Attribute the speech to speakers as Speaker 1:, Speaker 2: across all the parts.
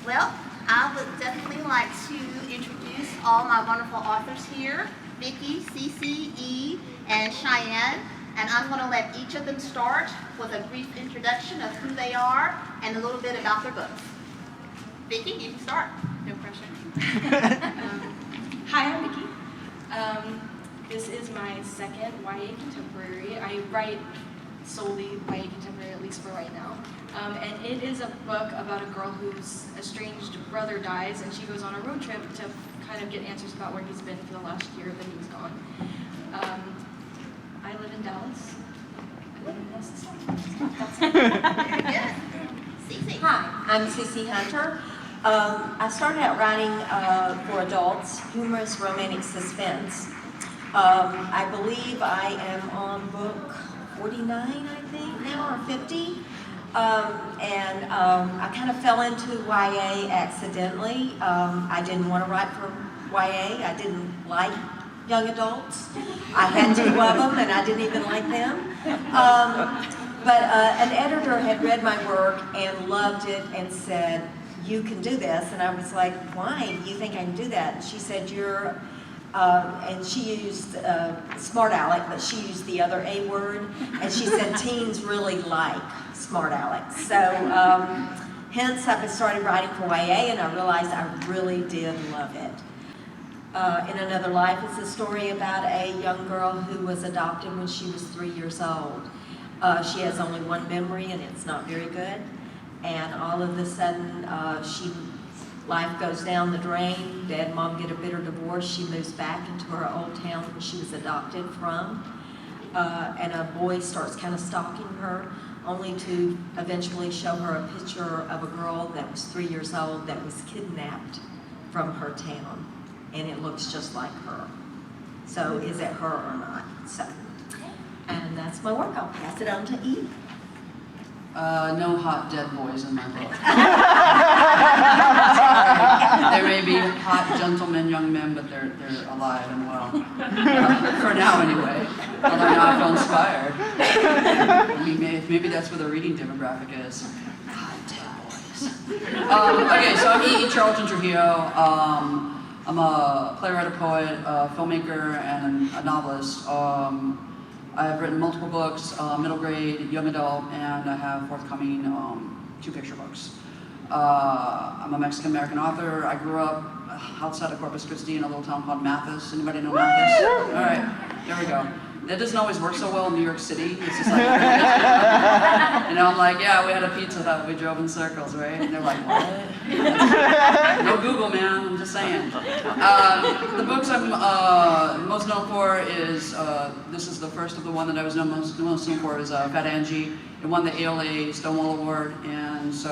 Speaker 1: Well, I would definitely like to introduce all my wonderful authors here, Vicky, Cece, E, and Cheyanne. And I'm going to let each of them start with a brief introduction of who they are and a little bit about their books. Vicky, you can start.
Speaker 2: No pressure. Hi, I'm Vicky. This is my second YA contemporary. I write solely YA contemporary, at least for right now. And it is a book about a girl whose estranged brother dies, and she goes on a road trip to kind of get answers about where he's been for the last year that he's gone. I live in Dallas. I live in Mississippi.
Speaker 1: Very good. Cece.
Speaker 3: Hi, I'm Cece Hunter. I started out writing for adults, humorous romantic suspense. I believe I am on book 49, I think, now, or 50. I kind of fell into YA accidentally. I didn't want to write for YA. I didn't like young adults. I had 2 of them, and I didn't even like them. But an editor had read my work and loved it and said, "You can do this." And I was like, "Why do you think I can do that?" And she said, "You're," and she used smart aleck, but she used the other A word. And she said, "Teens really like smart aleck." So hence I started writing for YA, and I realized I really did love it. In Another Life is a story about a young girl who was adopted when she was 3 years old. She has only one memory, and it's not very good. And all of a sudden, life goes down the drain. Dad and Mom get a bitter divorce. She moves back into her old town where she was adopted from. And a boy starts kind of stalking her, only to eventually show her a picture of a girl that was 3 years old that was kidnapped from her town. And it looks just like her. So is it her or not? So, and that's my work. I'll pass it on to E.
Speaker 4: No hot dead boys in my book. There may be hot gentlemen, young men, but they're alive and well. For now, anyway. Although now I feel inspired. Maybe that's where the reading demographic is. Hot dead boys. Okay, so I'm E. Charlton-Trujillo. I'm a playwright, a poet, a filmmaker, and a novelist. I've written multiple books, middle grade, young adult, and I have forthcoming 2 picture books. I'm a Mexican-American author. I grew up outside of Corpus, Christi in a little town called Mathis. Anybody know Mathis? All right, there we go. That doesn't always work so well in New York City. It's just like, I'm like, yeah, we had a pizza that we drove in circles, right? And they're like, what? No Google, man, I'm just saying. The books I'm most known for is, this is the first of the one that I was most known for, is Fat Angie. It won the ALA Stonewall Award, and so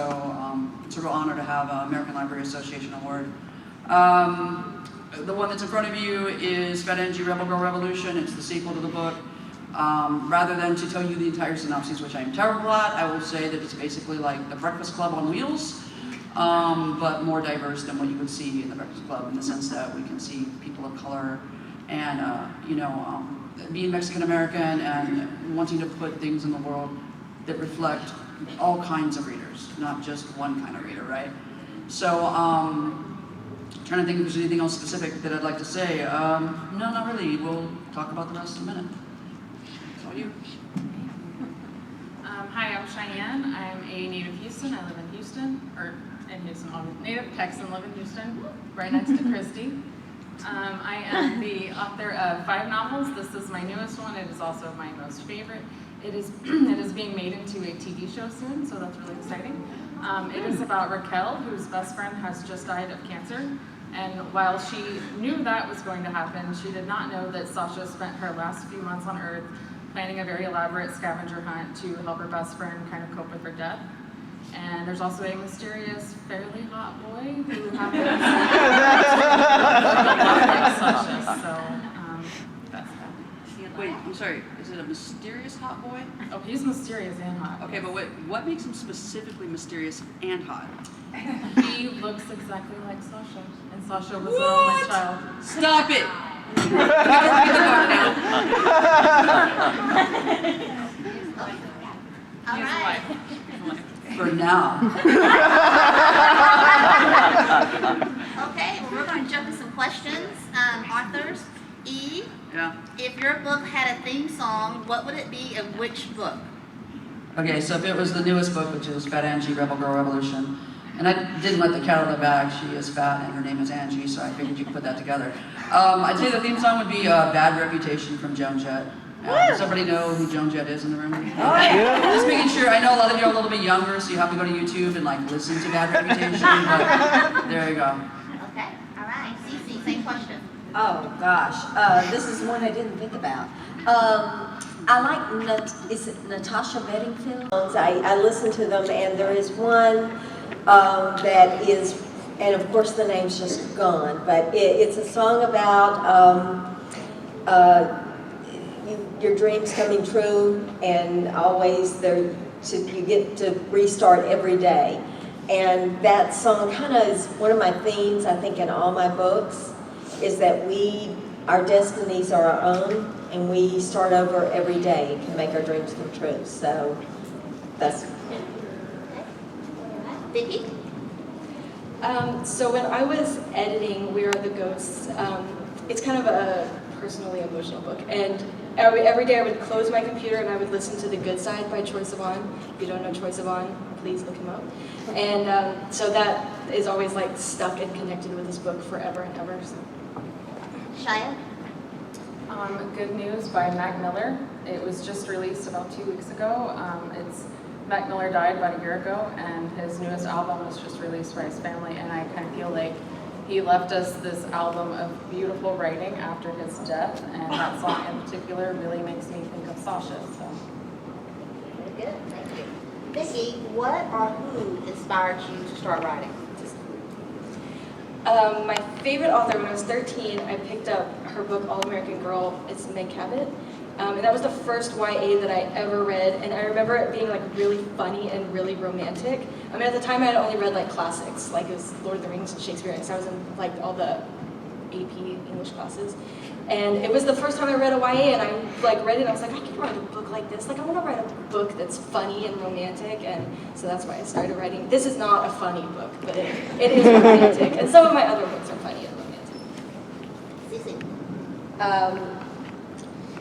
Speaker 4: it's a real honor to have an American Library Association award. The one that's in front of you is Fat Angie Rebel Girl Revolution. It's the sequel to the book. Rather than to tell you the entire synopsis, which I'm terrible at, I will say that it's basically like the Breakfast Club on wheels, but more diverse than what you would see in the Breakfast Club, in the sense that we can see people of color and, being Mexican-American and wanting to put things in the world that reflect all kinds of readers, not just one kind of reader, right? So, trying to think if there's anything else specific that I'd like to say. No, not really. We'll talk about the rest in a minute. It's all you.
Speaker 5: Hi, I'm Cheyanne. I'm a native Houston. I live in Houston, native Texan, live in Houston, right next to Christi. I am the author of 5 novels. This is my newest one. It is also my most favorite. It is being made into a TV show soon, so that's really exciting. It is about Raquel, whose best friend has just died of cancer. And while she knew that was going to happen, she did not know that Sasha spent her last few months on Earth planning a very elaborate scavenger hunt to help her best friend kind of cope with her death. And there's also a mysterious, fairly hot boy who happens to Sasha. So that's that.
Speaker 4: Wait, I'm sorry. Is it a mysterious hot boy?
Speaker 5: Oh, he's mysterious and hot.
Speaker 4: Okay, but what makes him specifically mysterious and hot?
Speaker 5: He looks exactly like Sasha, and Sasha was her only child.
Speaker 4: Stop it! You gotta read the book now.
Speaker 1: All right.
Speaker 4: For now.
Speaker 1: questions. Authors, E,
Speaker 4: Yeah.
Speaker 1: if your book had a theme song, what would it be of which book?
Speaker 4: Okay, so if it was the newest book, which is Fat Angie, Rebel Girl Revolution, and I didn't let the cat out of the bag, she is fat and her name is Angie, so I figured you could put that together. I'd say the theme song would be Bad Reputation from Joan Jett. Does somebody know who Joan Jett is in the room? Oh, yeah. Just making sure, I know a lot of you are a little bit younger, so you have to go to YouTube and like listen to Bad Reputation, but there you go.
Speaker 1: Okay, all right. Cece, same question.
Speaker 3: Oh, gosh. This is one I didn't think about. I like, is it Natasha Bedingfield? I listen to them, and there is one that is, and of course the name's just gone, but it's a song about your dreams coming true, and always you get to restart every day. And that song kind of is one of my themes, I think, in all my books, is that our destinies are our own, and we start over every day and can make our dreams come true. So that's
Speaker 1: Vicky?
Speaker 2: So when I was editing We Are the Ghosts, it's kind of a personally emotional book, and every day I would close my computer and I would listen to The Good Side by Troye Sivan. If you don't know Troye Sivan, please look him up. And so that is always like stuck and connected with this book forever and ever. So.
Speaker 1: Cheyanne?
Speaker 5: Good News by Mac Miller. It was just released about 2 weeks ago. Mac Miller died about a year ago, and his newest album was just released by his family, and I kind of feel like he left us this album of beautiful writing after his death, and that song in particular really makes me think of Sasha. So.
Speaker 1: Very good, thank you. Vicky, what or who inspired you to start writing?
Speaker 2: My favorite author, when I was 13, I picked up her book, All American Girl. It's Meg Cabot. And that was the first YA that I ever read, and I remember it being like really funny and really romantic. I mean, at the time I had only read like classics, like it was Lord of the Rings and Shakespeare, and so I was in like all the AP English classes. And it was the first time I read a YA, and I like read it and I was like, I can write a book like this. Like I want to write a book that's funny and romantic, and so that's why I started writing. This is not a funny book, but it is romantic, and some of my other books are funny and romantic.
Speaker 1: Cece?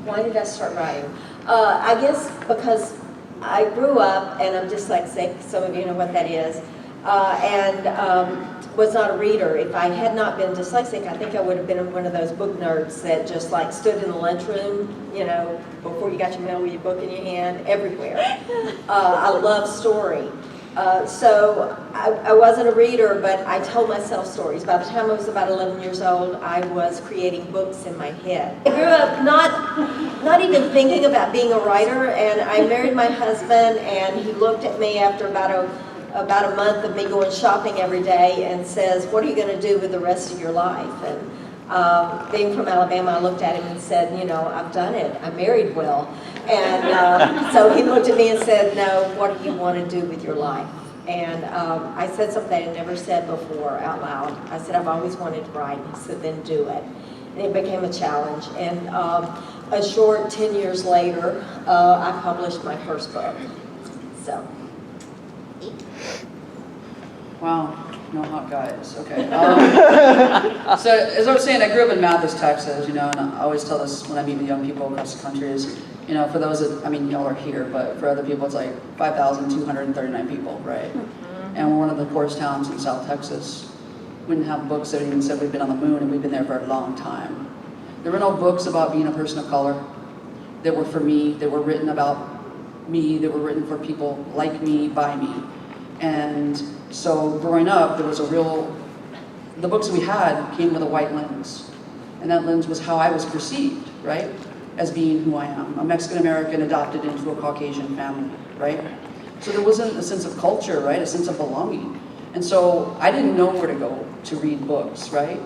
Speaker 3: Why did I start writing? I guess because I grew up, and I'm dyslexic, some of you know what that is, and was not a reader. If I had not been dyslexic, I think I would have been one of those book nerds that just like stood in the lunchroom, you know, before you got your mail with your book in your hand, everywhere. I love story. So I wasn't a reader, but I told myself stories. By the time I was about 11 years old, I was creating books in my head. I grew up not even thinking about being a writer, and I married my husband, and he looked at me after about a month of me going shopping every day and says, what are you going to do with the rest of your life? And being from Alabama, I looked at him and said, you know, I've done it. I married well. And so he looked at me and said, no, what do you want to do with your life? And I said something I had never said before out loud. I said, I've always wanted to write. He said, then do it. And it became a challenge. And a short 10 years later, I published my first book. So.
Speaker 4: Wow, no hot guys. Okay. So as I was saying, I grew up in Mathis, Texas, you know, and I always tell this when I meet with young people across the country is, you know, for those that, I mean, y'all are here, but for other people, it's like 5,239 people, right? And we're one of the poorest towns in South Texas. We didn't have books that even said we've been on the moon, and we've been there for a long time. There were no books about being a person of color that were for me, that were written about me, that were written for people like me, by me. And so growing up, there was the books we had came with a white lens. And that lens was how I was perceived, right? As being who I am. A Mexican-American adopted into a Caucasian family, right? So there wasn't a sense of culture, right? A sense of belonging. And so I didn't know where to go to read books, right?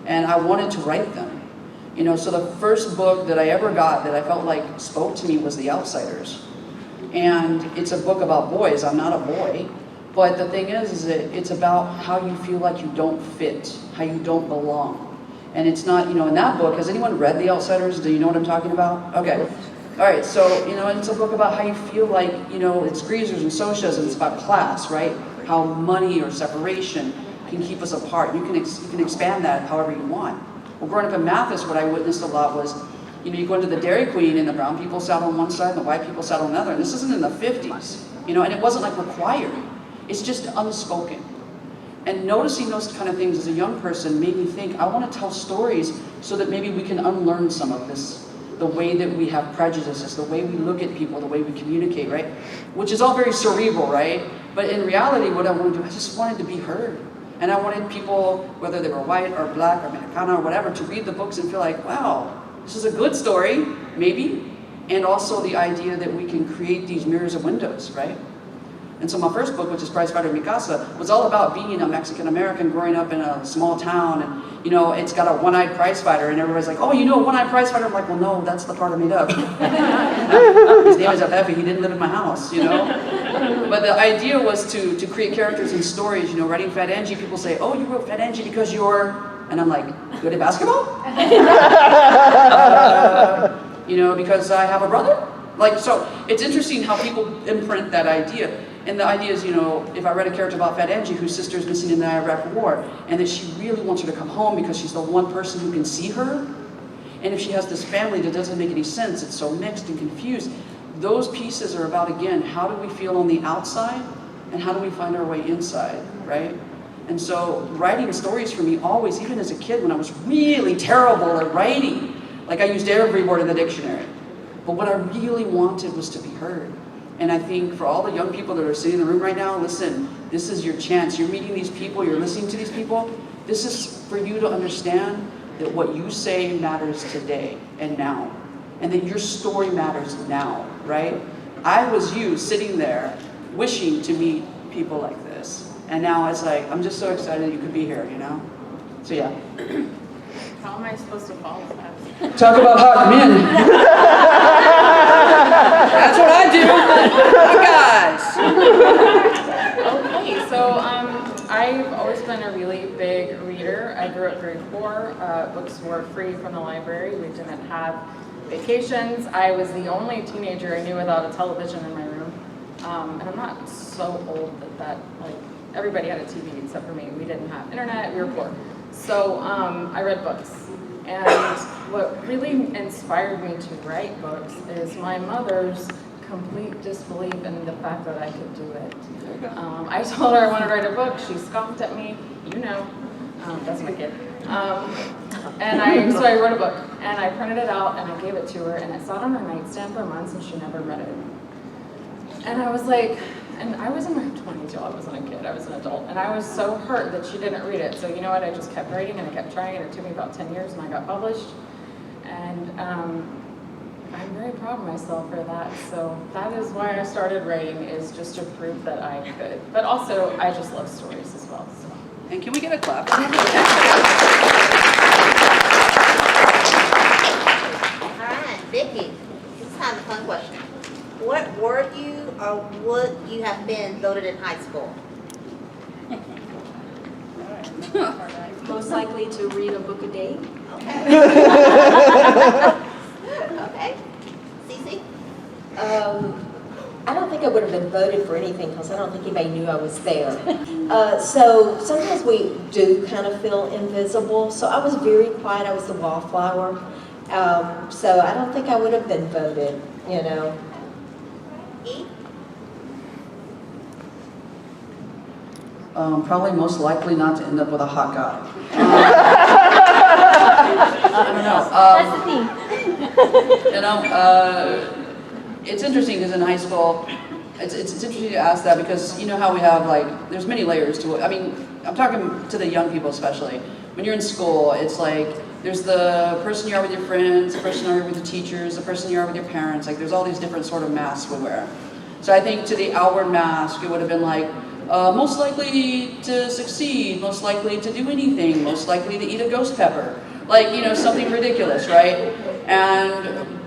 Speaker 4: And I wanted to write them. You know, so the first book that I ever got that I felt like spoke to me was The Outsiders. And it's a book about boys. I'm not a boy. But the thing is that it's about how you feel like you don't fit, how you don't belong. And it's not, you know, in that book, has anyone read The Outsiders? Do you know what I'm talking about? Okay. All right, so, you know, it's a book about how you feel like, you know, it's greasers and socias, and it's about class, right? How money or separation can keep us apart. You can expand that however you want. Well, growing up in Mathis, what I witnessed a lot was, you know, you go into the Dairy Queen and the brown people sat on one side and the white people sat on the other. And this isn't in the 50s, you know, and it wasn't like required. It's just unspoken. And noticing those kind of things as a young person made me think, I want to tell stories so that maybe we can unlearn some of this. The way that we have prejudices, the way we look at people, the way we communicate, right? Which is all very cerebral, right? But in reality, what I wanted to do, I just wanted to be heard. And I wanted people, whether they were white or black or Mexicana or whatever, to read the books and feel like, wow, this is a good story, maybe. And also the idea that we can create these mirrors and windows, right? And so my first book, which is Prize Fighter Mi Casa, was all about being a Mexican American growing up in a small town. And, you know, it's got a one-eyed prize fighter, and everybody's like, oh, you know a one-eyed prize fighter? I'm like, well, no, that's the part I made up. His name is Afefe, he didn't live in my house, you know? But the idea was to create characters and stories. You know, writing Fat Angie, people say, oh, you wrote Fat Angie because you're, and I'm like, good at basketball? You know, because I have a brother? Like, so it's interesting how people imprint that idea. And the idea is, you know, if I read a character about Fat Angie whose sister is missing in the Iraq War, and that she really wants her to come home because she's the one person who can see her, and if she has this family that doesn't make any sense, it's so mixed and confused, those pieces are about, again, how do we feel on the outside, and how do we find our way inside, right? And so writing stories for me always, even as a kid when I was really terrible at writing, like I used every word in the dictionary, but what I really wanted was to be heard. And I think for all the young people that are sitting in the room right now, listen, this is your chance. You're meeting these people, you're listening to these people. This is for you to understand that what you say matters today and now. And that your story matters now, right? I was you sitting there wishing to meet people like this. And now it's like, I'm just so excited you could be here, you know? So yeah.
Speaker 5: How am I supposed to follow that?
Speaker 4: Talk about hot men. That's what I do. You guys.
Speaker 5: Okay, so I've always been a really big reader. I grew up very poor. Books were free from the library. We didn't have vacations. I was the only teenager I knew without a television in my room. And I'm not so old that like everybody had a TV except for me. We didn't have internet. We were poor. So I read books. And what really inspired me to write books is my mother's complete disbelief in the fact that I could do it. I told her I wanted to write a book. She scoffed at me. You know, that's my kid. So I wrote a book, and I printed it out, and I gave it to her, and it sat on her nightstand for months, and she never read it. And I was like, and I was in my 20s, y'all. I wasn't a kid, I was an adult. And I was so hurt that she didn't read it. So you know what, I just kept writing and I kept trying, and it took me about 10 years and I got published. And I'm very proud of myself for that. So that is why I started writing, is just to prove that I could. But also, I just love stories as well. So.
Speaker 4: And can we get a clap?
Speaker 1: All right, Vicky, this is kind of a fun question. What were you or would you have been voted in high school?
Speaker 3: Most likely to read a book a day.
Speaker 1: Okay. Okay. Cece?
Speaker 3: I don't think I would have been voted for anything because I don't think anybody knew I was there. So sometimes we do kind of feel invisible. So I was very quiet. I was the wallflower. So I don't think I would have been voted, you know.
Speaker 1: E?
Speaker 4: Probably most likely not to end up with a hot guy. I don't know.
Speaker 3: That's the thing.
Speaker 4: You know, it's interesting because in high school, it's interesting to ask that because you know how we have like, there's many layers to it. I mean, I'm talking to the young people especially. When you're in school, it's like, there's the person you are with your friends, the person you are with the teachers, the person you are with your parents. Like there's all these different sort of masks we wear. So I think to the outward mask, it would have been like, most likely to succeed, most likely to do anything, most likely to eat a ghost pepper. Like, you know, something ridiculous, right?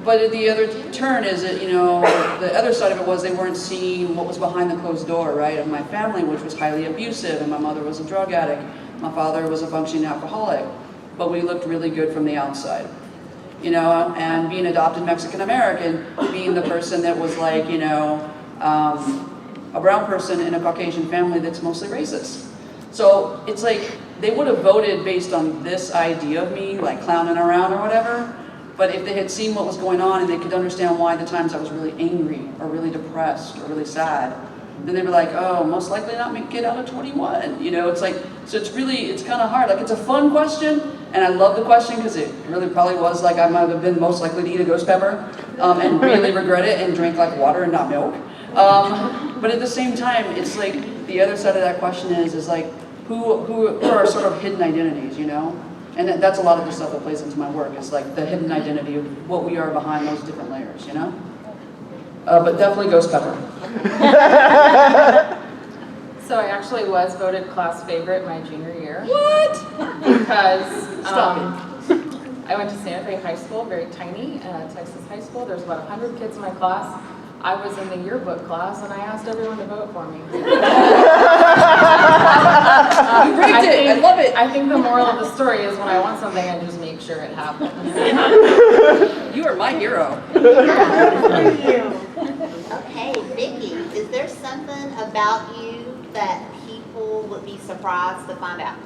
Speaker 4: But the other turn is that, you know, the other side of it was they weren't seeing what was behind the closed door, right, of my family, which was highly abusive, and my mother was a drug addict, my father was a functioning alcoholic, but we looked really good from the outside, you know, and being adopted Mexican American, being the person that was like, you know, a brown person in a Caucasian family that's mostly racist. So it's like they would have voted based on this idea of me, like clowning around or whatever. But if they had seen what was going on and they could understand why the times I was really angry or really depressed or really sad, then they'd be like, oh, most likely not make it out of 21. You know, it's like, so it's kind of hard. Like, it's a fun question, and I love the question because it really probably was like I might have been most likely to eat a ghost pepper and really regret it and drink like water and not milk. But at the same time, it's like the other side of that question is like, who are sort of hidden identities, you know? And that's a lot of the stuff that plays into my work, is like the hidden identity of what we are behind those different layers, you know? But definitely ghost pepper.
Speaker 5: So I actually was voted class favorite my junior year.
Speaker 4: What?
Speaker 5: Because
Speaker 4: Stop
Speaker 5: I went to Santa Fe High School, very tiny, Texas high school. There's about 100 kids in my class. I was in the yearbook class, and I asked everyone to vote for me.
Speaker 4: You rigged it. I love it.
Speaker 5: I think the moral of the story is when I want something, I just make sure it happens.
Speaker 4: You are my hero.
Speaker 1: Okay, Vicky, is there something about you that people would be surprised to find out?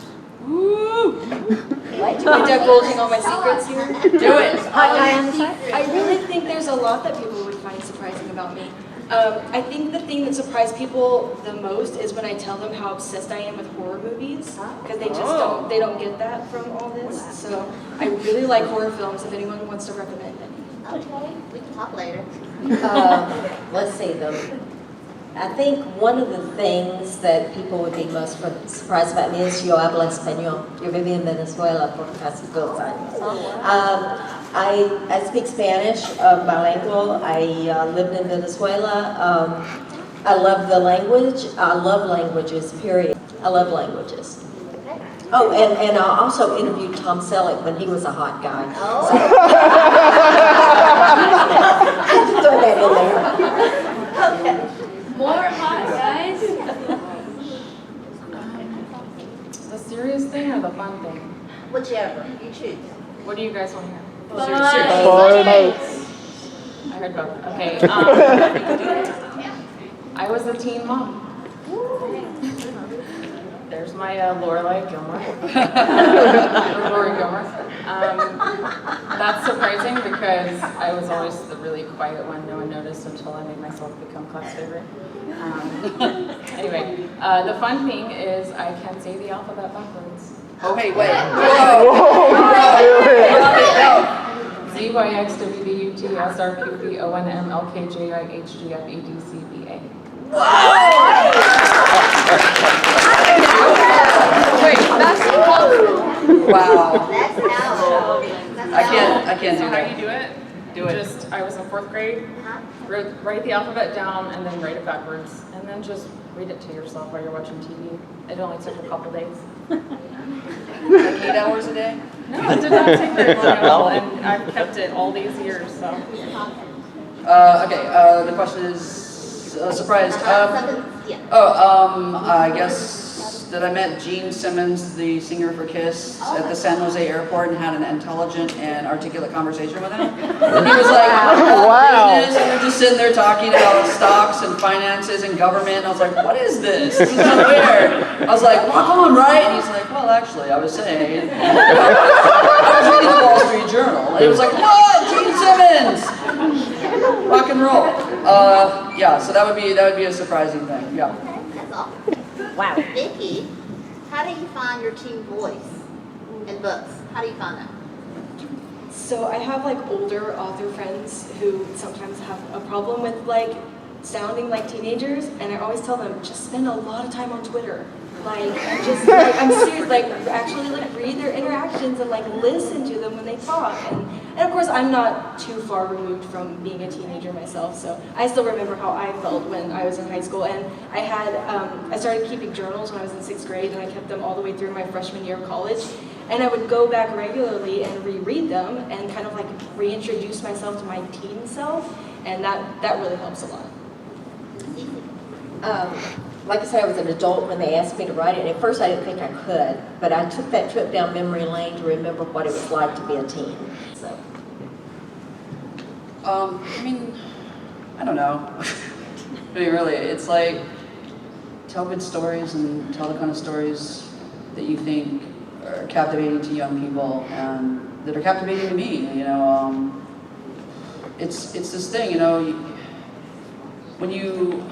Speaker 4: Woo!
Speaker 2: Am I divulging all my secrets here?
Speaker 4: Do it.
Speaker 2: I really think there's a lot that people would find surprising about me. I think the thing that surprised people the most is when I tell them how obsessed I am with horror movies, because they just don't get that from all this. So I really like horror films. If anyone wants to recommend any.
Speaker 1: Okay, we can talk later.
Speaker 3: Let's see them. I think one of the things that people would be most surprised about me is yo hablo español. Yo viví en Venezuela por casi 2 años. I speak Spanish, bilingual. I lived in Venezuela. I love the language. I love languages, period. I love languages. Oh, and I also interviewed Tom Selleck when he was a hot guy.
Speaker 1: Oh.
Speaker 3: So, I had to throw that in there.
Speaker 1: Okay.
Speaker 6: More hot guys.
Speaker 5: The serious thing or the fun thing?
Speaker 1: Whichever, you choose.
Speaker 5: What do you guys want to hear? I heard both. Okay. I was a teen mom. There's my Lorelai Gilmore. Lori Gilmore. That's surprising because I was always the really quiet one. No one noticed until I made myself become class favorite. Anyway, the fun thing is I can say the alphabet backwards.
Speaker 4: Oh, hey, wait. Whoa.
Speaker 5: ZYXWBUTSRQBONMLKJIHGFADCBA.
Speaker 4: Wait, wow.
Speaker 1: That's how.
Speaker 4: I can't
Speaker 5: So
Speaker 4: do
Speaker 5: how
Speaker 4: that.
Speaker 5: you do it?
Speaker 4: Do it.
Speaker 5: Just, I was in 4th grade, write the alphabet down and then write it backwards. And then just read it to yourself while you're watching TV. It only took a couple days.
Speaker 4: Like 8 hours a day?
Speaker 5: No, it did not take very long at all, and I've kept it all these years, so.
Speaker 4: Okay, the question is surprised. I guess that I met Gene Simmons, the singer for Kiss, at the San Jose airport and had an intelligent and articulate conversation with him. And he was like,
Speaker 7: Wow.
Speaker 4: business, and they're just sitting there talking about stocks and finances and government. And I was like, what is this? This is so weird. I was like, rock on, right? And he's like, well, actually, I was saying, I was reading the Wall Street Journal. And it was like, what? Gene Simmons! Rock and roll. Yeah, so that would be a surprising thing. Yeah.
Speaker 1: Okay, that's all.
Speaker 3: Wow.
Speaker 1: Vicky, how do you find your teen voice in books? How do you find that?
Speaker 2: So I have like older author friends who sometimes have a problem with like sounding like teenagers, and I always tell them just spend a lot of time on Twitter. Like just like I'm serious, like actually like read their interactions and like listen to them when they talk. And of course I'm not too far removed from being a teenager myself, so I still remember how I felt when I was in high school. And I had I started keeping journals when I was in 6th grade, and I kept them all the way through my freshman year of college. And I would go back regularly and reread them and kind of like reintroduce myself to my teen self, and that really helps a lot.
Speaker 3: Like I said, I was an adult when they asked me to write it, and at first I didn't think I could, but I took that trip down memory lane to remember what it was like to be a teen. So.
Speaker 4: I mean, I don't know. I mean, really, it's like, tell good stories and tell the kind of stories that you think are captivating to young people and that are captivating to me. You know, it's this thing. You know, when you,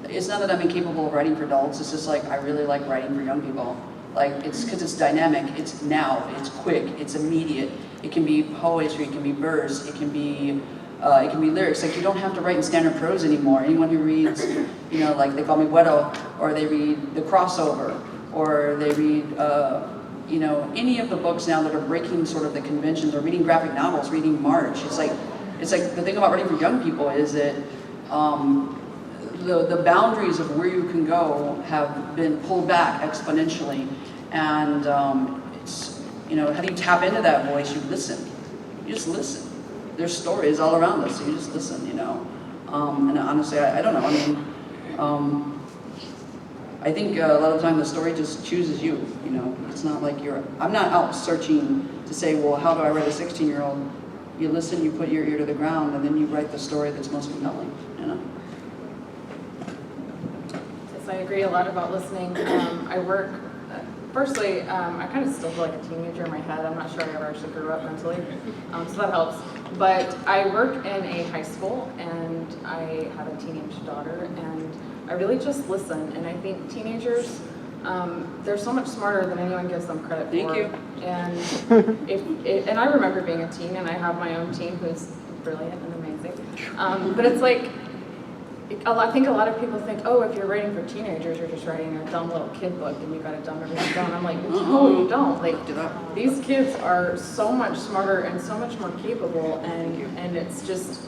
Speaker 4: it's not that I'm incapable of writing for adults. It's just like I really like writing for young people. Like it's because it's dynamic. It's now. It's quick. It's immediate. It can be poetry. It can be verse. It can be lyrics. Like you don't have to write in standard prose anymore. Anyone who reads, you know, like they call me Weddle, or they read The Crossover, or they read, you know, any of the books now that are breaking sort of the conventions, or reading graphic novels, reading March. It's like the thing about writing for young people is that the boundaries of where you can go have been pulled back exponentially, and it's, you know, how do you tap into that voice? You listen. You just listen. There's stories all around us, so you just listen, you know. And honestly, I don't know. I mean, I think a lot of the time the story just chooses you, you know. It's not like I'm not out searching to say, well, how do I write a 16-year-old? You listen, you put your ear to the ground, and then you write the story that's most compelling, you know.
Speaker 5: Yes, I agree a lot about listening. I work, firstly, I kind of still feel like a teenager in my head. I'm not sure I ever actually grew up mentally, so that helps. But I work in a high school, and I have a teenage daughter, and I really just listen. And I think teenagers, they're so much smarter than anyone gives them credit for.
Speaker 4: Thank you.
Speaker 5: And and I remember being a teen, and I have my own teen who's brilliant and amazing. But it's like, I think a lot of people think, oh, if you're writing for teenagers, you're just writing a dumb little kid book and you got to dumb everything down. I'm like, no, you don't. Like, these kids are so much smarter and so much more capable, and it's just,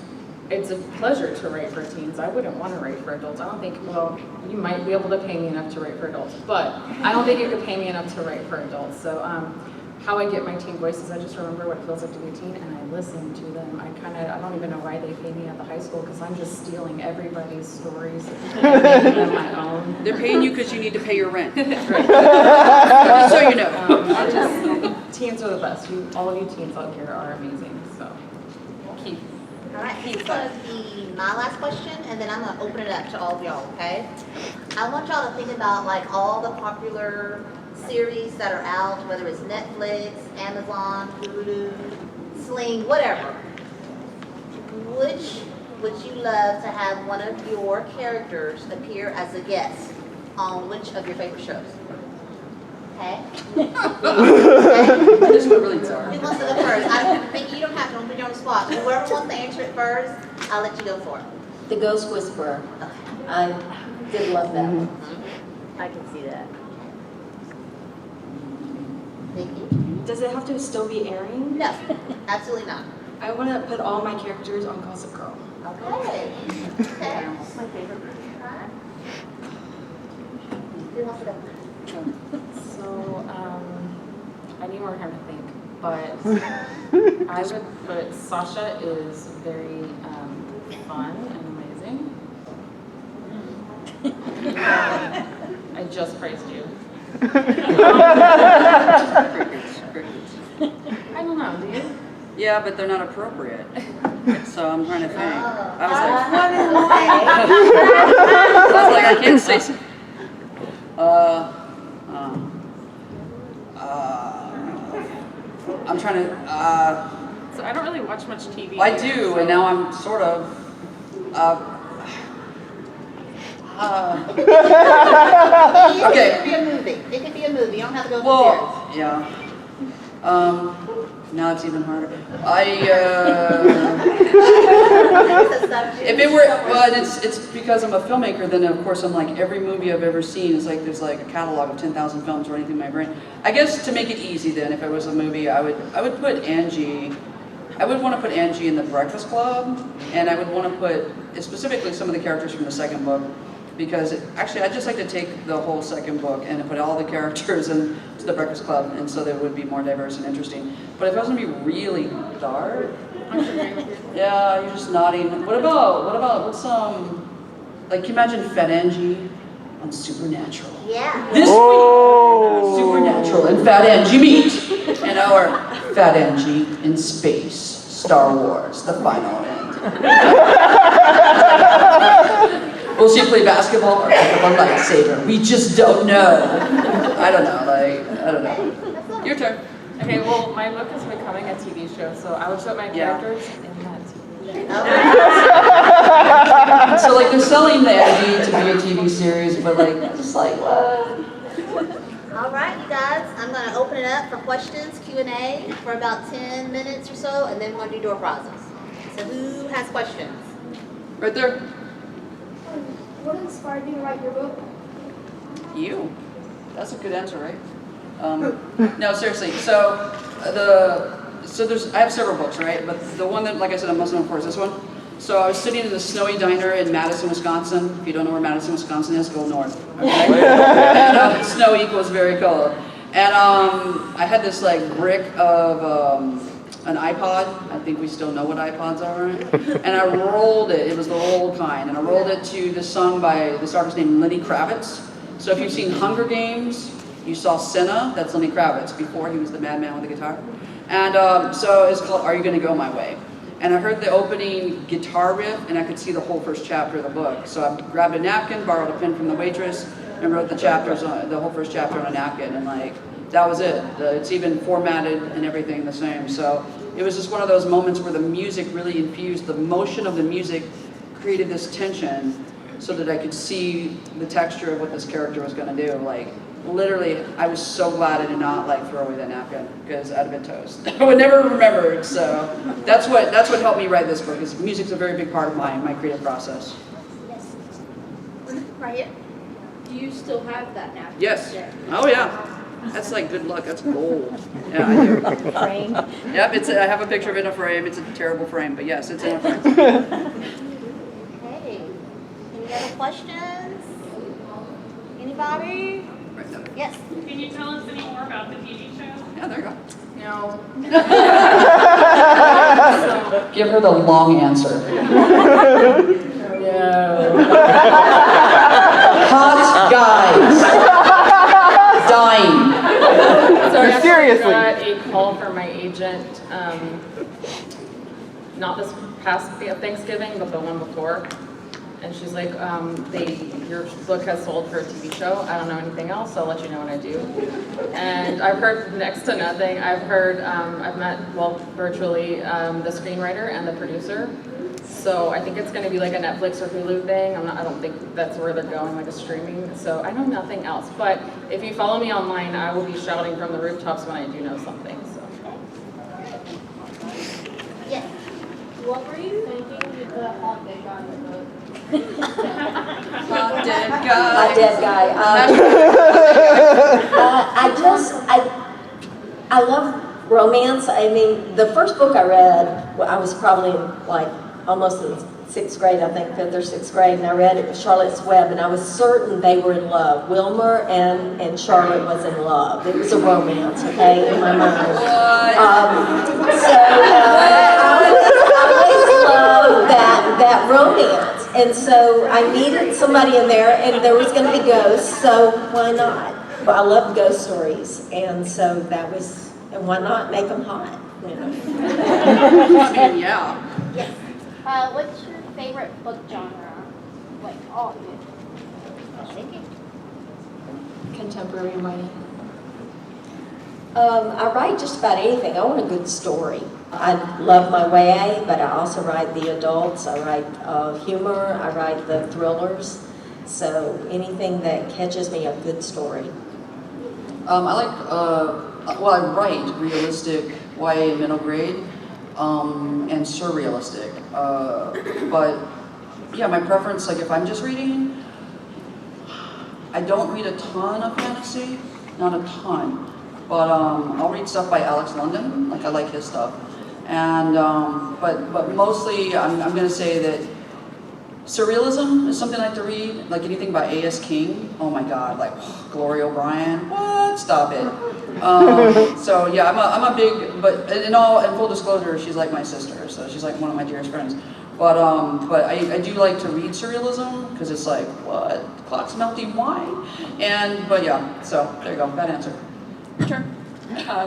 Speaker 5: it's a pleasure to write for teens. I wouldn't want to write for adults. I don't think, well, you might be able to pay me enough to write for adults, but I don't think you could pay me enough to write for adults. So how I get my teen voice is I just remember what it feels like to be a teen, and I listen to them. I don't even know why they pay me at the high school, because I'm just stealing everybody's stories and making them my own.
Speaker 4: They're paying you because you need to pay your rent.
Speaker 5: Right.
Speaker 4: Just so you know.
Speaker 5: Teens are the best. All of you teens out here are amazing. So keep.
Speaker 1: All right, this is going to be my last question, and then I'm going to open it up to all of y'all, okay? I want y'all to think about like all the popular series that are out, whether it's Netflix, Amazon, Hulu, Sling, whatever. Which would you love to have one of your characters appear as a guest on which of your favorite shows? Okay?
Speaker 4: I just went really dark.
Speaker 1: Who wants to go first? Vicky, you don't have to. Don't put you on the spot. Whoever wants to answer it first, I'll let you go for it.
Speaker 3: The Ghost Whisperer. I did love that one.
Speaker 6: I can see that.
Speaker 1: Vicky?
Speaker 2: Does it have to still be airing?
Speaker 1: No, absolutely not.
Speaker 2: I want to put all my characters on Gossip Girl.
Speaker 1: Okay. Okay.
Speaker 6: That's my favorite.
Speaker 1: Alright. Who wants to go?
Speaker 5: So I need more time to think, but I would put Sasha is very fun and amazing. I just praised you. I don't know, do you?
Speaker 4: Yeah, but they're not appropriate. So I'm trying to think. I was like, I can't say. I'm trying to.
Speaker 5: So I don't really watch much TV.
Speaker 4: I do, and now I'm sort of. Okay.
Speaker 1: It could be a movie. It could be a movie. You don't have to go with
Speaker 4: Well, yeah. Now it's even harder. If it were, well, it's because I'm a filmmaker. Then of course I'm like every movie I've ever seen is like there's like a catalog of 10,000 films running through my brain. I guess to make it easy, then if it was a movie, I would put Angie. I would want to put Angie in The Breakfast Club, and I would want to put specifically some of the characters from the second book. Because actually, I'd just like to take the whole second book and put all the characters into The Breakfast Club, and so they would be more diverse and interesting. But if I was gonna be really dark, yeah, you're just nodding. What about what's like? Can you imagine Fat Angie on Supernatural?
Speaker 1: Yeah.
Speaker 4: This week, Supernatural and Fat Angie meet, and our Fat Angie in space, Star Wars, the final end. Will she play basketball or pick up a lightsaber? We just don't know. I don't know, I don't know. Your turn.
Speaker 5: Okay, well, my book is becoming a TV show, so I would put my
Speaker 4: Yeah.
Speaker 5: characters in that TV show.
Speaker 4: So like they're selling the Angie to be a TV series, but like, it's just like, what?
Speaker 1: All right, you guys, I'm going to open it up for questions, Q&A, for about 10 minutes or so, and then we're going to do door prizes. So who has questions?
Speaker 4: Right there.
Speaker 7: What inspired you to write your book?
Speaker 4: You. That's a good answer, right? No, seriously. So I have several books, right? But the one that, like I said, I'm most known for is this one. So I was sitting in a snowy diner in Madison, Wisconsin. If you don't know where Madison, Wisconsin is, go north. Okay? And snow equals very cold. And I had this like brick of an iPod. I think we still know what iPods are, right? And I rolled it. It was the old kind. And I rolled it to this song by this artist named Lenny Kravitz. So if you've seen Hunger Games, you saw Senna. That's Lenny Kravitz before he was the madman with the guitar. And so it's called Are You Gonna Go My Way? And I heard the opening guitar riff, and I could see the whole first chapter of the book. So I grabbed a napkin, borrowed a pen from the waitress, and wrote the whole first chapter on a napkin. And like, that was it. It's even formatted and everything the same. So it was just one of those moments where the music really infused, the motion of the music created this tension so that I could see the texture of what this character was gonna do. Like, literally, I was so glad I did not like throw away that napkin because I'd have been toast. I would never have remembered. So that's what helped me write this book. Is music's a very big part of my creative process.
Speaker 1: Yes. Right here.
Speaker 7: Do you still have that napkin?
Speaker 4: Yes.
Speaker 7: there?
Speaker 4: Oh yeah. That's like good luck. That's gold. Yeah, I do.
Speaker 6: Frame.
Speaker 4: Yep. I have a picture of it in a frame. It's a terrible frame, but yes, it's in a frame.
Speaker 1: Okay. Any other questions? Anybody?
Speaker 4: Right there.
Speaker 1: Yes.
Speaker 8: Can you tell us any more about the TV show?
Speaker 4: Yeah, there you go.
Speaker 5: No.
Speaker 4: Give her the long answer. Hot guys. Dying.
Speaker 5: So I actually
Speaker 9: Seriously.
Speaker 5: got a call from my agent, not this past Thanksgiving, but the one before. And she's like, your book has sold for a TV show. I don't know anything else, so I'll let you know when I do. And I've heard next to nothing. I've met, well, virtually, the screenwriter and the producer. So I think it's going to be like a Netflix or Hulu thing. I don't think that's where they're going, like a streaming. So I know nothing else. But if you follow me online, I will be shouting from the rooftops when I do know something. So.
Speaker 1: Yes.
Speaker 7: What were you thinking with the hot day guy in the book?
Speaker 4: Hot dead
Speaker 3: A
Speaker 4: guy.
Speaker 3: dead guy. I love romance. I mean, the first book I read, I was probably like almost in 6th grade, I think, 5th or 6th grade, and I read it was Charlotte's Web, and I was certain they were in love. Wilmer and Charlotte was in love. It was a romance, okay, in my mind. I always loved that romance. And so I needed somebody in there, and there was going to be ghosts, so why not? Well, I love ghost stories, and so that was, and why not make them hot? You know?
Speaker 4: I mean, yeah.
Speaker 1: Yes.
Speaker 7: What's your favorite book genre? Like all of it?
Speaker 1: Vicky.
Speaker 2: Contemporary writing.
Speaker 3: I write just about anything. I want a good story. I love my YA, but I also write the adults. I write humor. I write the thrillers. So anything that catches me, a good story.
Speaker 4: I write realistic YA and middle grade, and surrealistic. But yeah, my preference, like if I'm just reading, I don't read a ton of fantasy, not a ton, but I'll read stuff by Alex London, like I like his stuff. And, but mostly I'm gonna say that surrealism is something I like to read, like anything by A.S. King. Oh my God, like Gloria O'Brien, what? Stop it. So yeah, I'm a big, but in full disclosure, she's like my sister, so she's like one of my dearest friends. But I do like to read surrealism, because it's like, what? The clock's melting, why? But yeah, so there you go, bad answer. Your turn.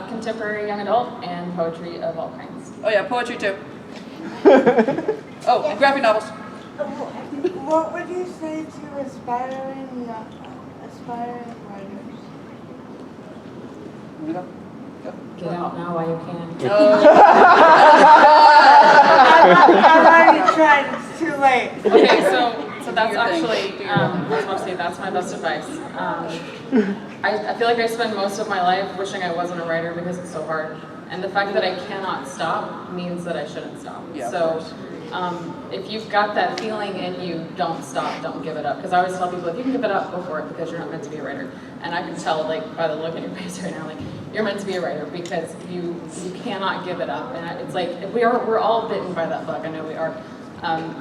Speaker 5: Contemporary young adult and poetry of all kinds.
Speaker 4: Oh yeah, poetry too. Oh, and graphic novels.
Speaker 9: What would you say to aspiring writers?
Speaker 4: Go.
Speaker 5: Get out now while you can.
Speaker 9: I've already tried, it's too late.
Speaker 5: Okay, so that's
Speaker 4: Your thing.
Speaker 5: actually, I was about to say, that's my best advice. I feel like I spend most of my life wishing I wasn't a writer because it's so hard. And the fact that I cannot stop means that I shouldn't stop.
Speaker 4: Yeah,
Speaker 5: So if you've got that feeling in you, don't stop, don't give it up. Because I always tell people, if you can give it up, go for it, because you're not meant to be a writer. And I can tell, like, by the look in your face right now, like, you're meant to be a writer because you cannot give it up. And it's like, we're all bitten by that bug, I know we are.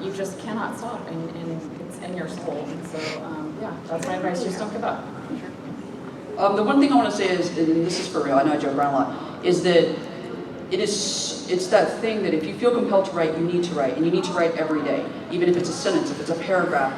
Speaker 5: You just cannot stop, and it's in your soul. And so, yeah, that's my advice, just don't give up.
Speaker 4: The one thing I want to say is, and this is for real, I know I joke around a lot, is that it's that thing that if you feel compelled to write, you need to write, and you need to write every day, even if it's a sentence, if it's a paragraph.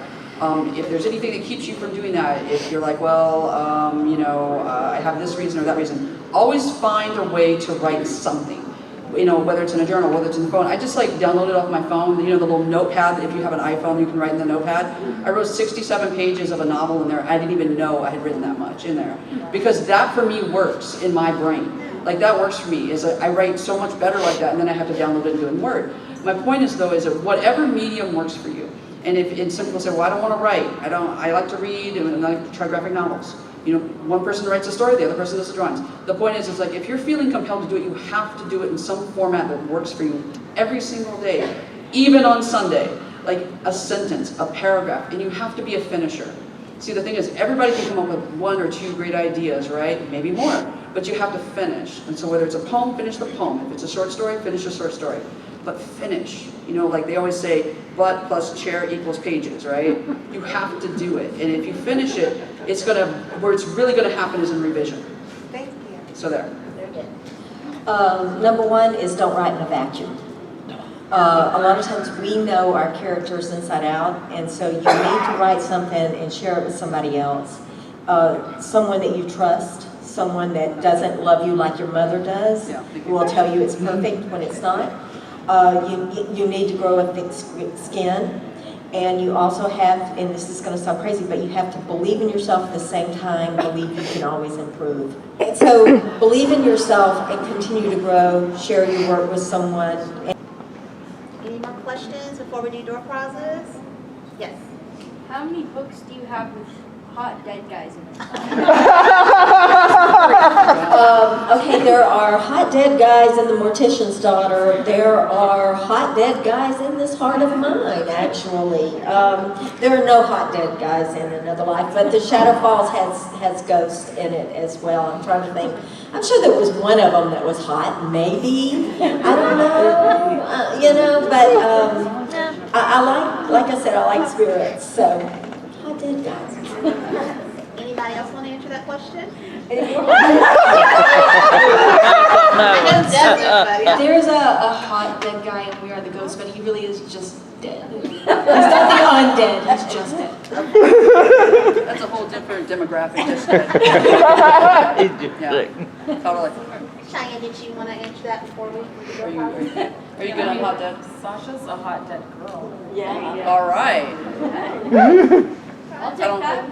Speaker 4: If there's anything that keeps you from doing that, if you're like, well, I have this reason or that reason, always find a way to write something. Whether it's in a journal, whether it's in the phone. I just like download it off my phone, the little notepad, if you have an iPhone, you can write in the notepad. I wrote 67 pages of a novel in there. I didn't even know I had written that much in there. Because that for me works in my brain. Like that works for me, is I write so much better like that, and then I have to download it and do it in Word. My point is though, is that whatever medium works for you, and some people say, well, I don't want to write, I like to read, and I like to try graphic novels. One person writes a story, the other person does the drawings. The point is, it's like, if you're feeling compelled to do it, you have to do it in some format that works for you every single day, even on Sunday. Like a sentence, a paragraph, and you have to be a finisher. See, the thing is, everybody can come up with 1 or 2 great ideas, right? Maybe more, but you have to finish. And so whether it's a poem, finish the poem. If it's a short story, finish a short story. But finish. Like they always say, butt plus chair equals pages, right? You have to do it. And if you finish it, where it's really gonna happen is in revision.
Speaker 9: Thank you.
Speaker 4: So there.
Speaker 3: Number 1 is don't write in a vacuum. A lot of times we know our characters inside out, and so you need to write something and share it with somebody else. Someone that you trust, someone that doesn't love you like your mother does, who will tell you it's perfect when it's not. You need to grow a thick skin, and you also have, and this is going to sound crazy, but you have to believe in yourself at the same time, believe you can always improve. And so believe in yourself and continue to grow, share your work with someone.
Speaker 1: Any more questions before we do door prizes? Yes.
Speaker 7: How many books do you have with hot dead guys in them?
Speaker 3: Okay, there are hot dead guys in The Mortician's Daughter. There are hot dead guys in This Heart of Mine, actually. There are no hot dead guys in Another Life, but The Shadow Falls has ghosts in it as well. I'm trying to think. I'm sure there was one of them that was hot, maybe. I don't know, but I like I said, I like spirits, so hot dead guys.
Speaker 1: Anybody else want to answer that question?
Speaker 2: There's a hot dead guy in We Are the Ghosts, but he really is just dead. He's not the undead, he's just dead.
Speaker 4: That's a whole different demographic. Just dead. Yeah, totally.
Speaker 1: Cheyanne, did you want to answer that before we do door
Speaker 4: Are
Speaker 1: prizes?
Speaker 4: you good on hot dead?
Speaker 5: Sasha's a hot dead girl.
Speaker 4: All right.
Speaker 7: I'll take that.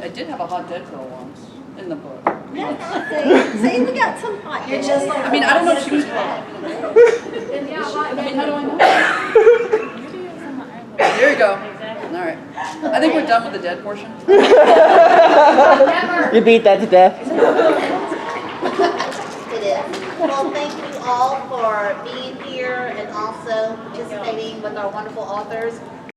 Speaker 4: I did have a hot dead girl once in the book.
Speaker 3: See, we got some hot. You're just like.
Speaker 4: I mean, I don't know if she was hot.
Speaker 7: Then yeah, hot
Speaker 4: I mean,
Speaker 7: dead.
Speaker 4: how do I know? There you go. All right. I think we're done with the dead portion.
Speaker 9: You beat that to death.
Speaker 1: It is. Well, thank you all for being here and also participating with our wonderful authors.